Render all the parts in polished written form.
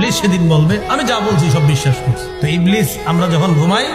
ইবলিস সেদিন বলবে আমি যা বলছি সব বিশ্বাস করছি। তো ইবলিস আমরা যখন ঘুমাই,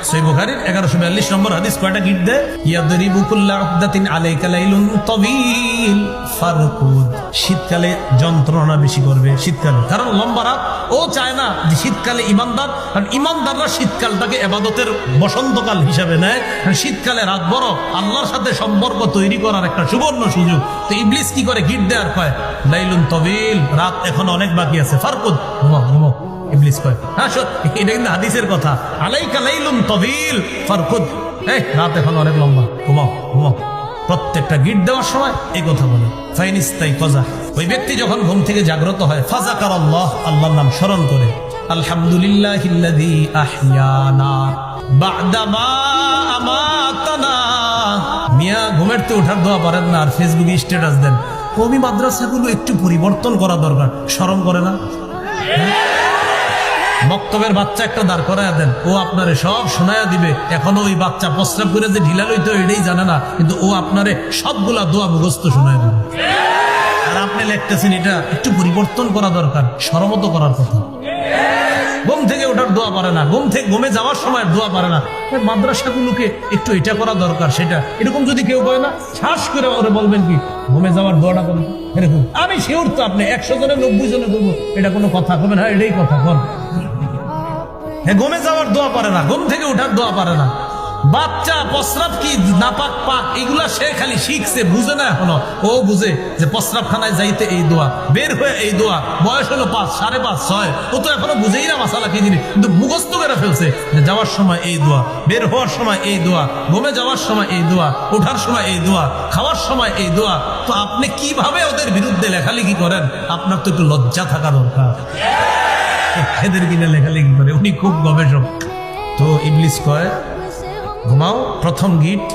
সহিহ বুখারীর 1142 নম্বর হাদিস কয়টা গিট দেয়? ইয়াদরিবু কুল্লা উকদাতিন আলাইকা লাইলুন তাওয়ীল ফারকুদ। শীতকালে যন্ত্রণা বেশি করবে শীতকালে, কারণ লম্বা রাত। ও চায় না যে শীতকালে ইমানদার, কারণ ইমানদাররা শীতকালটাকে ইবাদতের বসন্তকাল হিসাবে নেয়। শীতকালে রাত বড়, আল্লাহর সাথে সম্পর্ক তৈরি করার একটা সুবর্ণ সুযোগ। তো ইবলিস কি করে? গিট দেয়ার কয় লাইলুন তাওয়ীল, রাত এখন অনেক বাকি আছে, ফারকুদ, ঘুমাও ঘুমাও। ইবলিস কয় হ্যাঁ এটা কিন্তু হাদিসের কথা, আলাইকা লাইলুন তাওয়ীল ফারকুদ, এই রাত এখন অনেক লম্বা, ঘুমাও ঘুমাও। প্রত্যেকটা গিট দেওয়ার সময় এই কথা বলে। ফাইনিস্তাইকাযা, ওই ব্যক্তি যখন ঘুম থেকে জাগ্রত হয়, ফাযাকারাল্লাহ, আল্লাহর নাম স্মরণ করে, আলহামদুলিল্লাহিল্লাযী আহইয়ানা বা'দা মা আমাতানা। মিয়া ঘুমের তো ওঠার দোয়া পারেন না, আর ফেসবুকে স্ট্যাটাস দেন। কওমি মাদ্রাসাগুলো একটু পরিবর্তন করা দরকার, শরম করে না? বক্তব্যের বাচ্চা একটা দাঁড় করায় দেন, ও আপনারে সব শোনায়া দিবে। এখনো ওই বাচ্চা প্রস্রাব করে যে ঢিলা লইতো এটাই জানে না, কিন্তু ও আপনারে সবগুলা দোয়া মুখস্থ শোনায় দিবে। আর আপনি লিখতেছেন এটা একটু পরিবর্তন করা দরকার, শরমত করার কথা। ঘুম থেকে ওঠার দোয়া পারে না, ঘুমে যাওয়ার সময় দোয়া পারে না। মাদ্রাসাগুলোকে একটু এটা করা দরকার, সেটা এরকম যদি কেউ কয় না, শ্বাস করে ওরে বলবেন কি ঘুমে যাওয়ার দোয়াটা করবেন এরকম। আমি শিওর তো আপনি 100 জনে 90 জনে করবো এটা কোনো কথা করবেন? হ্যাঁ এটাই কথা কর। হ্যাঁ ঘুমে যাওয়ার দোয়া পারে না, ঘুম থেকে ওঠার দোয়া পারে না। বাচ্চা প্রস্রাব কি নাপাক পাক এগুলা সে খালি শিখছে, বুঝে না এখনো। ও বুঝে যে প্রস্রাবখানায় যাইতে এই দোয়া, বের হয়ে এই দোয়া। বয়স হলো 5, 5.5, 6, ও তো এখনো বুঝেই না মাসালা কি জিনিস, কিন্তু মুখস্থ করে ফেলছে যে যাওয়ার সময় এই দোয়া, বের হওয়ার সময় এই দোয়া, ঘুমে যাওয়ার সময় এই দোয়া, ওঠার সময় এই দোয়া, খাওয়ার সময় এই দোয়া। তো আপনি কিভাবে ওদের বিরুদ্ধে লেখালেখি করেন? আপনার তো একটু লজ্জা থাকা দরকার। এদের কিনা লেখালেখি করে, উনি খুব গবেষক। তো ইবলিস কয় ঘুমাও, প্রথম গিট,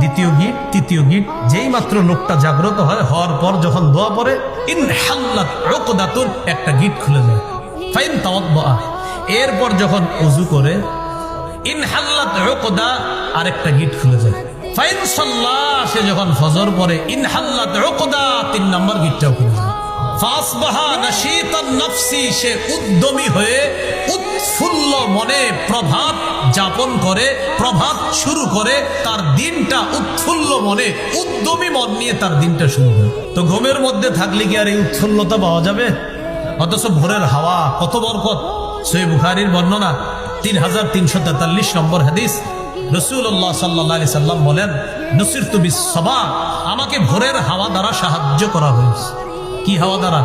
দ্বিতীয় গিট, তৃতীয় গিট। যেই মাত্র লোকটা জাগ্রত হয়, হওয়ার পর যখন দোয়া পড়ে, ইনহাল্লাত উকদাতুন, একটা গিট খুলে যায়। ফাইন তাওয়াদ্দা, এরপর যখন ওযু করে, ইনহাল্লাত উকদা, আরেকটা গিট খুলে যায়। ফাইন সাল্লা, সে যখন ফজর পড়ে, ইনহাল্লাত উকদা, 3 নম্বর গিটটাও খুলে যায়। ফাসবাহা নাশীতান নাফসি, সে উদ্যমী হয়ে উৎফুল্ল মনে প্রভাত যাপন করে, প্রভাত শুরু করে। তার দিনটা উৎফুল্ল মনে, উদ্যমী মন নিয়ে তার দিনটা শুরু হয়। তো ঘুমের মধ্যে থাকলে কি আর এই উৎফুল্লতা পাওয়া যাবে? অথচ ভোরের হাওয়া কত বরকত। সহিহ বুখারীর বর্ণনা 3343 নম্বর হাদিস, রাসূলুল্লাহ সাল্লাল্লাহু আলাইহি সাল্লাম বলেন, নুসিরতু বিস-সাবা, আমাকে ভোরের হাওয়া দ্বারা সাহায্য করা হয়েছে। কি হাওয়া দ্বারা?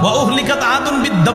ওয়া উহলিকাত আদুন বিদ